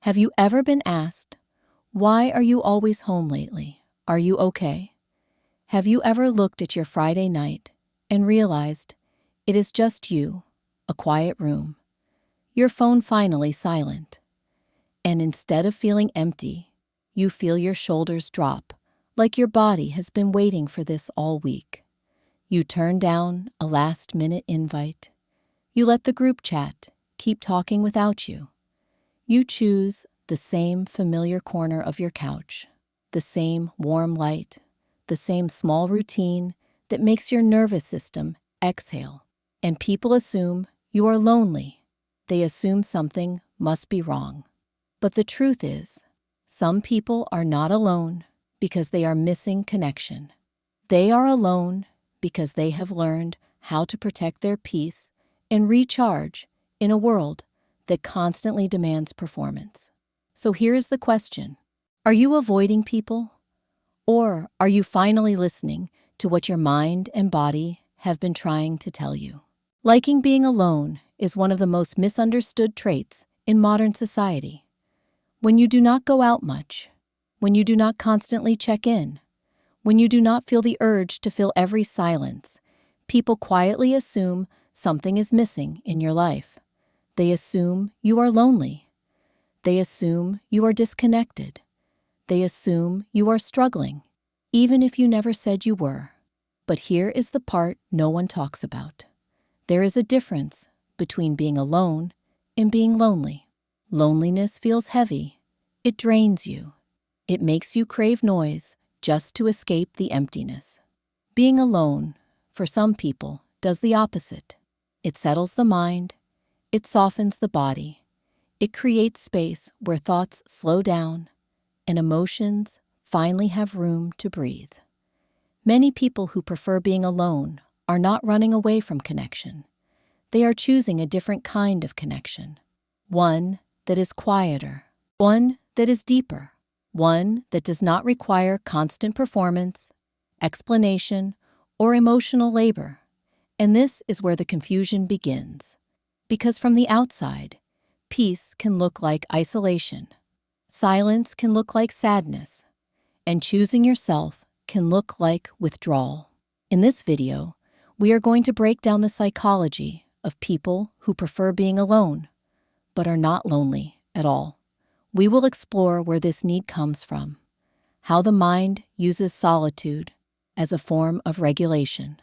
Have you ever been asked, "Why are you always home lately? Are you okay?" Have you ever looked at your Friday night and realized it is just you, a quiet room, your phone finally silent, and instead of feeling empty, you feel your shoulders drop like your body has been waiting for this all week? You turn down a last-minute invite. You let the group chat keep talking without you. You choose the same familiar corner of your couch, the same warm light, the same small routine that makes your nervous system exhale. And people assume you are lonely. They assume something must be wrong. But the truth is, some people are not alone because they are missing connection. They are alone because they have learned how to protect their peace and recharge in a world that constantly demands performance. So here is the question. Are you avoiding people? Or are you finally listening to what your mind and body have been trying to tell you? Liking being alone is one of the most misunderstood traits in modern society. When you do not go out much, when you do not constantly check in, when you do not feel the urge to fill every silence, people quietly assume something is missing in your life. They assume you are lonely. They assume you are disconnected. They assume you are struggling, even if you never said you were. But here is the part no one talks about. There is a difference between being alone and being lonely. Loneliness feels heavy. It drains you. It makes you crave noise just to escape the emptiness. Being alone, for some people, does the opposite. It settles the mind. It softens the body. It creates space where thoughts slow down and emotions finally have room to breathe. Many people who prefer being alone are not running away from connection. They are choosing a different kind of connection. One that is quieter. One that is deeper. One that does not require constant performance, explanation, or emotional labor. And this is where the confusion begins. Because from the outside, peace can look like isolation. Silence can look like sadness, and choosing yourself can look like withdrawal. In this video, we are going to break down the psychology of people who prefer being alone, but are not lonely at all. We will explore where this need comes from, how the mind uses solitude as a form of regulation,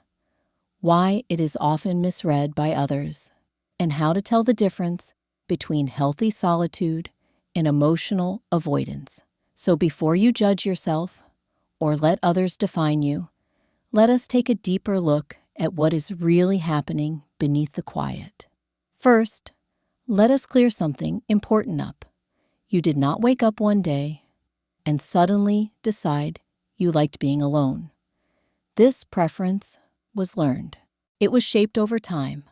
why it is often misread by others, and how to tell the difference between healthy solitude and emotional avoidance. So before you judge yourself or let others define you, let us take a deeper look at what is really happening beneath the quiet. First, let us clear something important up. You did not wake up one day and suddenly decide you liked being alone. This preference was learned. It was shaped over time,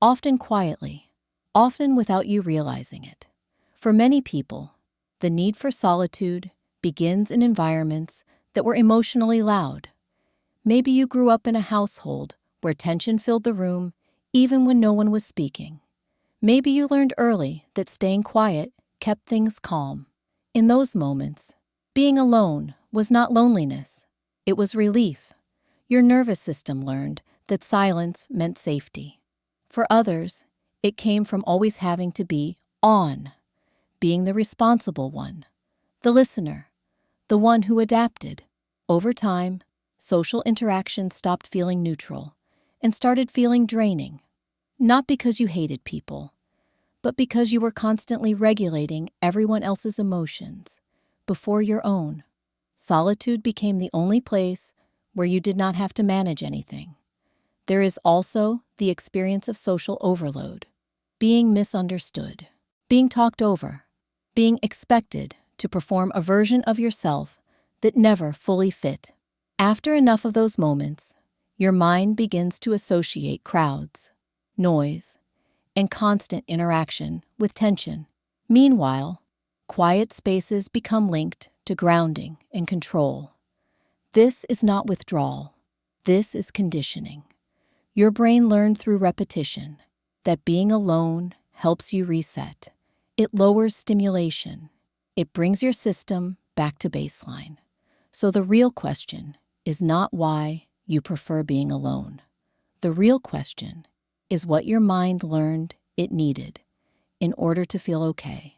often quietly, often without you realizing it. For many people, the need for solitude begins in environments that were emotionally loud. Maybe you grew up in a household where tension filled the room even when no one was speaking. Maybe you learned early that staying quiet kept things calm. In those moments, being alone was not loneliness. It was relief. Your nervous system learned that silence meant safety. For others, it came from always having to be on, being the responsible one, the listener, the one who adapted. Over time, social interaction stopped feeling neutral and started feeling draining. Not because you hated people, but because you were constantly regulating everyone else's emotions before your own. Solitude became the only place where you did not have to manage anything. There is also the experience of social overload, being misunderstood, being talked over, being expected to perform a version of yourself that never fully fit. After enough of those moments, your mind begins to associate crowds, noise, and constant interaction with tension. Meanwhile, quiet spaces become linked to grounding and control. This is not withdrawal. This is conditioning. Your brain learned through repetition that being alone helps you reset. It lowers stimulation. It brings your system back to baseline. So the real question is not why you prefer being alone. The real question is what your mind learned it needed in order to feel okay.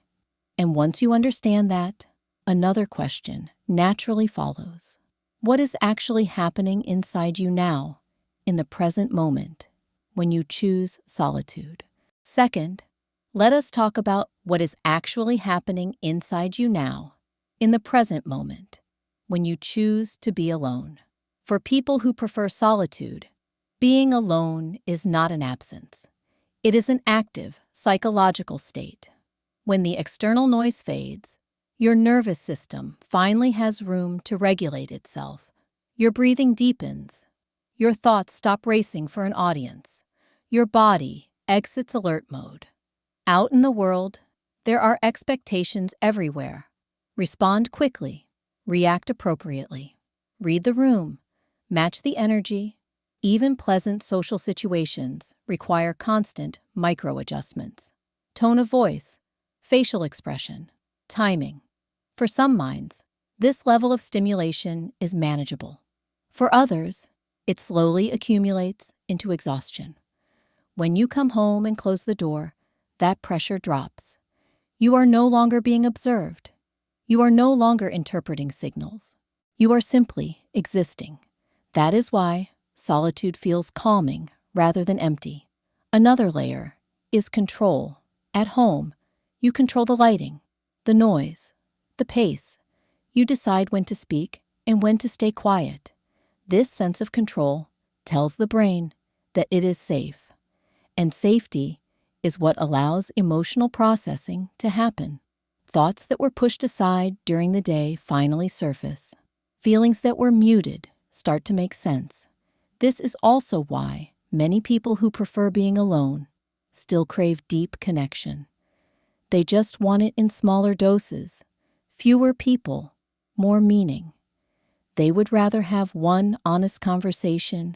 And once you understand that, another question naturally follows. What is actually happening inside you now, in the present moment, when you choose solitude? Second, let us talk about what is actually happening inside you now, in the present moment, when you choose to be alone. For people who prefer solitude, being alone is not an absence. It is an active, psychological state. When the external noise fades, your nervous system finally has room to regulate itself. Your breathing deepens. Your thoughts stop racing for an audience. Your body exits alert mode. Out in the world, there are expectations everywhere. Respond quickly. React appropriately. Read the room. Match the energy. Even pleasant social situations require constant micro-adjustments. Tone of voice, facial expression, timing. For some minds, this level of stimulation is manageable. For others, it slowly accumulates into exhaustion. When you come home and close the door, that pressure drops. You are no longer being observed. You are no longer interpreting signals. You are simply existing. That is why solitude feels calming rather than empty. Another layer is control. At home, you control the lighting, the noise, the pace. You decide when to speak and when to stay quiet. This sense of control tells the brain that it is safe, and safety is what allows emotional processing to happen. Thoughts that were pushed aside during the day finally surface. Feelings that were muted start to make sense. This is also why many people who prefer being alone still crave deep connection. They just want it in smaller doses, fewer people, more meaning. They would rather have one honest conversation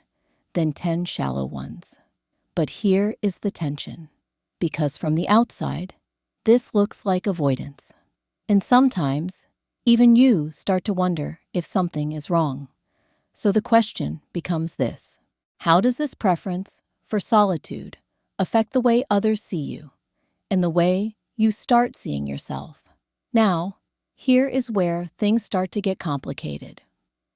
than 10 shallow ones. But here is the tension. Because from the outside, this looks like avoidance. And sometimes, even you start to wonder if something is wrong. So the question becomes this: how does this preference for solitude affect the way others see you and the way you start seeing yourself? Now, here is where things start to get complicated.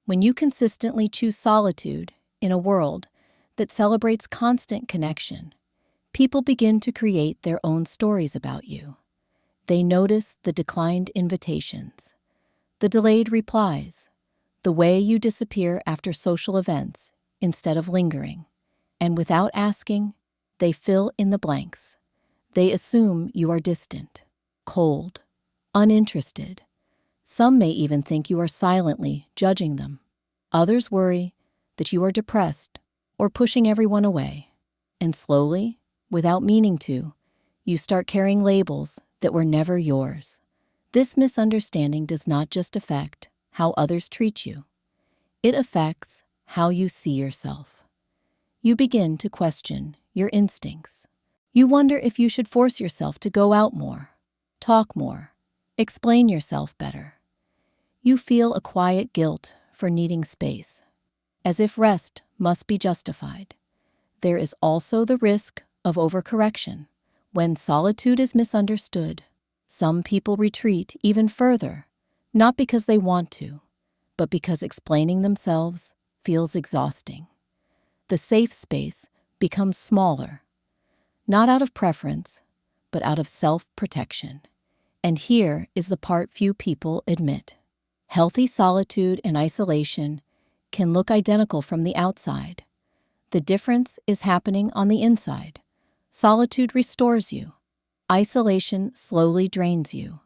When you consistently choose solitude in a world that celebrates constant connection, people begin to create their own stories about you. They notice the declined invitations, the delayed replies, the way you disappear after social events instead of lingering. And without asking, they fill in the blanks. They assume you are distant, cold, uninterested. Some may even think you are silently judging them. Others worry that you are depressed or pushing everyone away. And slowly, without meaning to, you start carrying labels that were never yours. This misunderstanding does not just affect how others treat you. It affects how you see yourself. You begin to question your instincts. You wonder if you should force yourself to go out more, talk more, explain yourself better. You feel a quiet guilt for needing space, as if rest must be justified. There is also the risk of overcorrection. When solitude is misunderstood, some people retreat even further, not because they want to, but because explaining themselves feels exhausting. The safe space becomes smaller, not out of preference, but out of self-protection. And here is the part few people admit. Healthy solitude and isolation can look identical from the outside. The difference is happening on the inside. Solitude restores you. Isolation slowly drains you.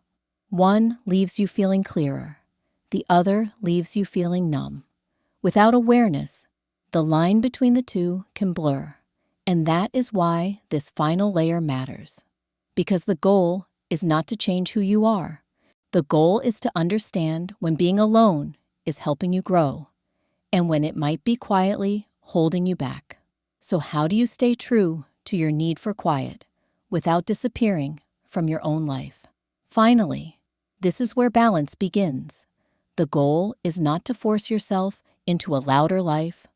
One leaves you feeling clearer. The other leaves you feeling numb. Without awareness, the line between the two can blur. And that is why this final layer matters. Because the goal is not to change who you are. The goal is to understand when being alone is helping you grow, and when it might be quietly holding you back. So how do you stay true to your need for quiet without disappearing from your own life. Finally, this is where balance begins. The goal is not to force yourself into a louder life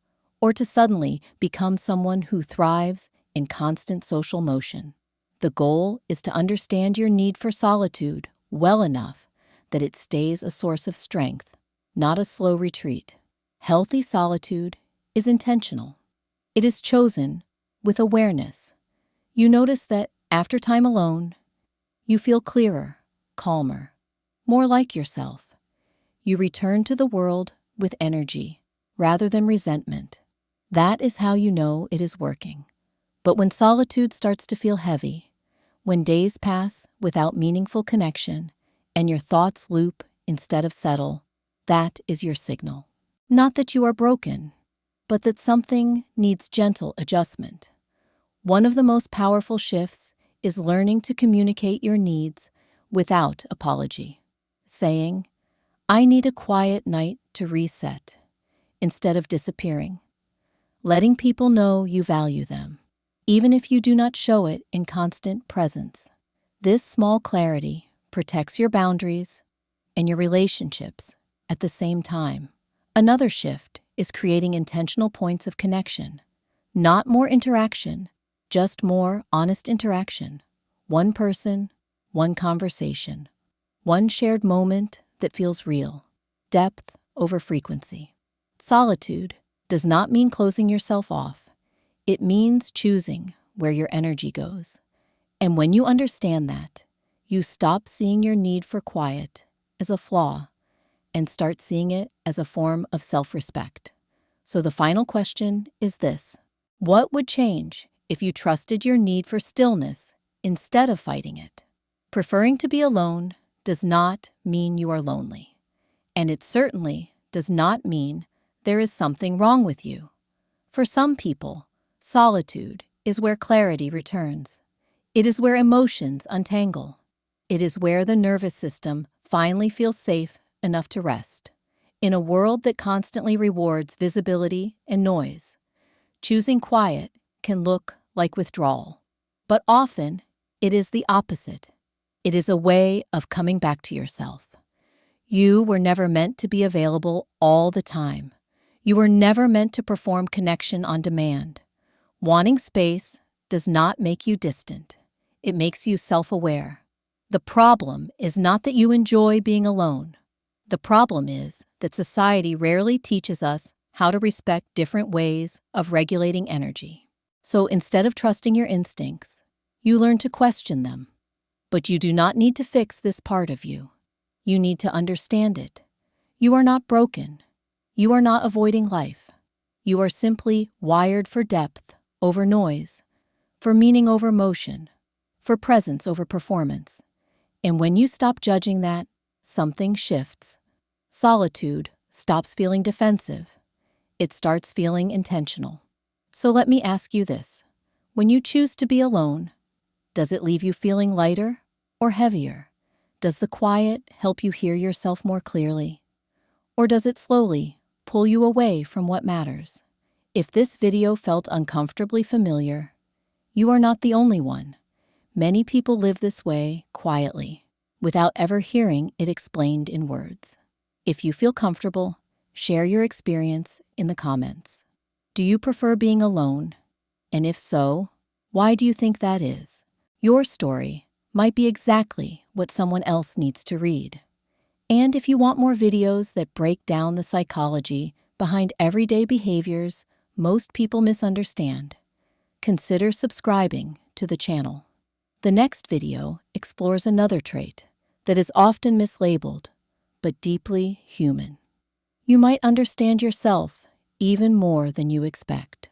or to suddenly become someone who thrives in constant social motion. The goal is to understand your need for solitude well enough that it stays a source of strength, not a slow retreat. Healthy solitude is intentional. It is chosen with awareness. You notice that after time alone, you feel clearer, calmer, more like yourself. You return to the world with energy rather than resentment. That is how you know it is working. But when solitude starts to feel heavy, when days pass without meaningful connection, and your thoughts loop instead of settle, that is your signal. Not that you are broken, but that something needs gentle adjustment. One of the most powerful shifts is learning to communicate your needs without apology, saying, "I need a quiet night to reset," instead of disappearing. Letting people know you value them, even if you do not show it in constant presence. This small clarity protects your boundaries and your relationships at the same time. Another shift is creating intentional points of connection. Not more interaction, just more honest interaction. One person, one conversation, one shared moment that feels real. Depth over frequency. Solitude does not mean closing yourself off. It means choosing where your energy goes. And when you understand that, you stop seeing your need for quiet as a flaw and start seeing it as a form of self-respect. So the final question is this: what would change if you trusted your need for stillness instead of fighting it? Preferring to be alone does not mean you are lonely. And it certainly does not mean there is something wrong with you. For some people, solitude is where clarity returns. It is where emotions untangle. It is where the nervous system finally feels safe enough to rest. In a world that constantly rewards visibility and noise, choosing quiet can look like withdrawal. But often, it is the opposite. It is a way of coming back to yourself. You were never meant to be available all the time. You were never meant to perform connection on demand. Wanting space does not make you distant. It makes you self-aware. The problem is not that you enjoy being alone. The problem is that society rarely teaches us how to respect different ways of regulating energy. So instead of trusting your instincts, you learn to question them. But you do not need to fix this part of you. You need to understand it. You are not broken. You are not avoiding life. You are simply wired for depth over noise, for meaning over motion, for presence over performance. And when you stop judging that, something shifts. Solitude stops feeling defensive. It starts feeling intentional. So let me ask you this. When you choose to be alone, does it leave you feeling lighter or heavier? Does the quiet help you hear yourself more clearly? Or does it slowly pull you away from what matters? If this video felt uncomfortably familiar, you are not the only one. Many people live this way quietly, without ever hearing it explained in words. If you feel comfortable, share your experience in the comments. Do you prefer being alone? And if so, why do you think that is? Your story might be exactly what someone else needs to read. And if you want more videos that break down the psychology behind everyday behaviors most people misunderstand, consider subscribing to the channel. The next video explores another trait that is often mislabeled, but deeply human. You might understand yourself even more than you expect.